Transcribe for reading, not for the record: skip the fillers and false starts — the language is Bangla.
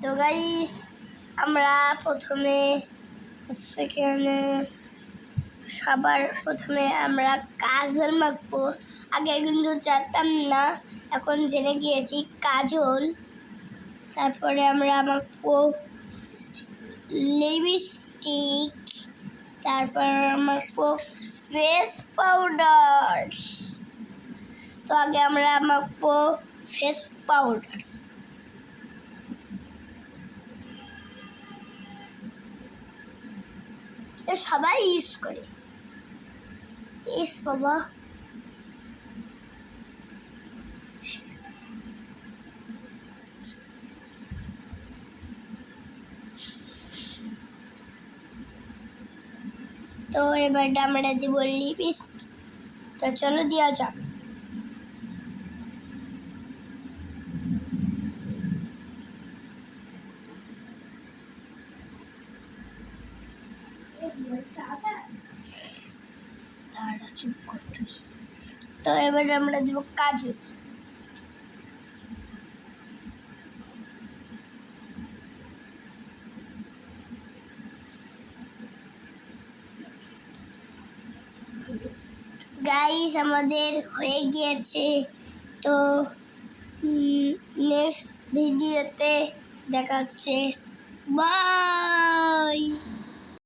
তো গাইস আমরা প্রথমে সেখানে সবার প্রথমে আমরা কাজল মাখবো। আগে কিন্তু জানতাম না, এখন জেনে গিয়েছি কাজল। তারপরে আমরা মাখবো লিপস্টিক, তারপর মাখবো ফেস পাউডার। তো আগে আমরা মাখবো ফেস পাউডার। সবাই ইউজ করে। বাবা তো এবার আমরা দিব লিপস্টিক। তো চলো দেওয়া যাক। তো এবার আমরা দেবো কাজু। গাইস আমাদের হয়ে গিয়েছে। তো নেক্সট ভিডিওতে দেখা হচ্ছে। বাই।